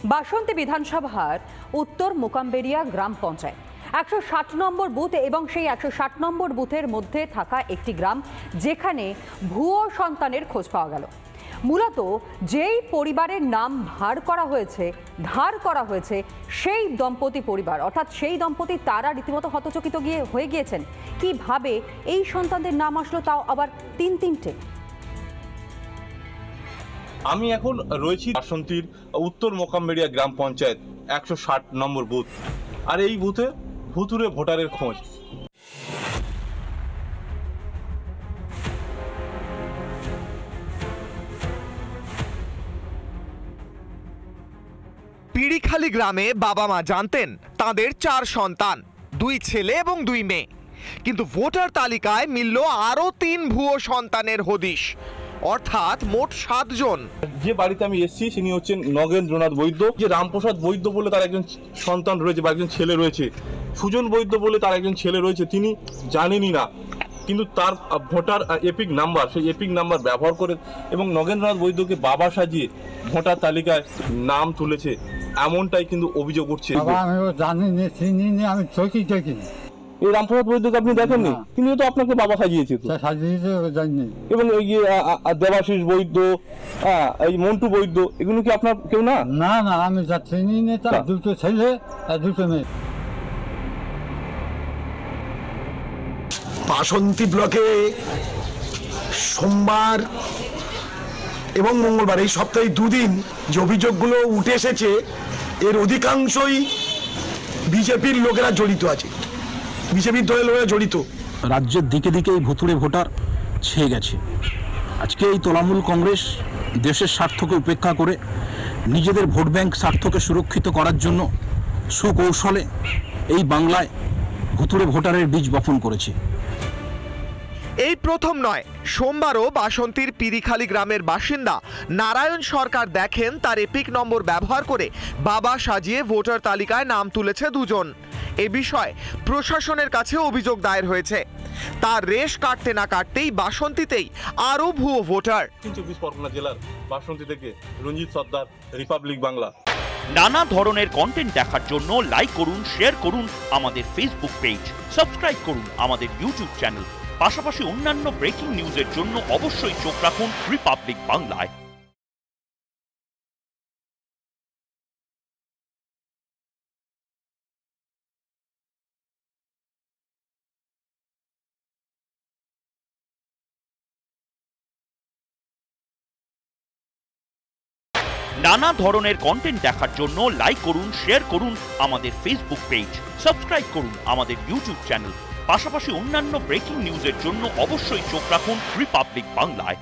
বাসন্তী বিধানসভার উত্তর মোকামবেড়িয়া গ্রাম পঞ্চায়েত 160 নম্বর বুথ এবং সেই 160 নম্বর বুথের মধ্যে থাকা একটি গ্রাম যেখানে ভুয়ো সন্তানের খোঁজ পাওয়া গেল। মূলত যেই পরিবারের নাম ধার করা হয়েছে সেই দম্পতি পরিবার, অর্থাৎ সেই দম্পতি তারা রীতিমতো হতচকিত হয়ে গিয়েছেন। কিভাবে এই সন্তানদের নাম আসলো, তাও আবার তিনটে। আমি এখন রয়েছি বাসন্তীর উত্তর মোকামবেড়িয়া গ্রাম পঞ্চায়েত 160 নম্বর বুথ, আর এই বুথে ভুতুরে ভোটারের খোঁজ। পিড়িখালি গ্রামে বাবা মা জানতেন তাদের 4 সন্তান, 2 ছেলে এবং 2 মেয়ে, কিন্তু ভোটার তালিকায় মিলল আরো 3 ভুয়ো সন্তানের হদিশ, অর্থাৎ মোট 7 জন। যে বাড়িতে আমি এসেছি তিনি হচ্ছেন নগেন্দ্রনাথ বৈদ্য, যে রামপ্রসাদ বৈদ্য বলে তার একজন সন্তান রয়েছে বা একজন ছেলে রয়েছে, সুজন বৈদ্য বলে তার একজন ছেলে রয়েছে, তিনি জানেনই না, কিন্তু তার ভোটার এপিক নাম্বার, সেই এপিক নাম্বার ব্যবহার করে এবং নগেন্দ্রনাথ বৈদ্যকে বাবা সাজিয়ে ভোটার তালিকায় নাম তুলেছে, এমনটাই কিন্তু অভিযোগ উঠছে। আমি চোখই এই রামপ্রসাদ বৈদ্যকে আপনি দেখেননি? তিনিও তো আপনাকে বাবা সাজিয়েছে তো। এবং এই যে দেবাশিস বৈদ্য, এই মন্টু বৈদ্য, এগুলো কি আপনার কেউ না? না না, আমি চিনি না, তার 2 ছেলে আর 2 মেয়ে। বাসন্তী ব্লকে সোমবার এবং মঙ্গলবার, এই সপ্তাহে 2 দিন যে অভিযোগগুলো উঠে এসেছে, এর অধিকাংশই বিজেপির লোকেরা জড়িত আছে, বিজেপির দলের লোকেরা জড়িত। রাজ্যের দিকে দিকে এই ভুতুড়ে ভোটার ছেয়ে গেছে। আজকে এই তৃণমূল কংগ্রেস দেশের স্বার্থকে উপেক্ষা করে নিজেদের ভোট ব্যাংক স্বার্থকে সুরক্ষিত করার জন্য সুকৌশলে এই বাংলায় ভুতুড়ে ভোটারের বীজ বপন করেছে। এই প্রথম নয়, সোমবারও বাসন্তীর পিড়িখালি গ্রামের বাসিন্দা নারায়ণ সরকার দেখেন তার এপিক নম্বর ব্যবহার করে বাবা সাজিয়ে ভোটার তালিকায় নাম তুলেছে 2 জন। এ বিষয়ে প্রশাসনের কাছে অভিযোগ দায়ের হয়েছে। তার রেশ কাটতে না কাটতেই বাসন্তীতেই আরো ভুয়ো ভোটার। 24 পরগনা জেলার বাসন্তী থেকে রঞ্জিত সর্দার, রিপাবলিক বাংলা। নানা ধরনের কন্টেন্ট দেখার জন্য লাইক করুন, শেয়ার করুন আমাদের ফেসবুক পেজ, সাবস্ক্রাইব করুন আমাদের ইউটিউব চ্যানেল। পাশাপাশি অন্যান্য ব্রেকিং নিউজের জন্য অবশ্যই চোখ রাখুন রিপাবলিক বাংলায়। নানা ধরনের কন্টেন্ট দেখার জন্য লাইক করুন, শেয়ার করুন আমাদের ফেসবুক পেজ, সাবস্ক্রাইব করুন আমাদের ইউটিউব চ্যানেল। পাশাপাশি অন্যান্য ব্রেকিং নিউজের জন্য অবশ্যই চোখ রাখুন রিপাবলিক বাংলায়।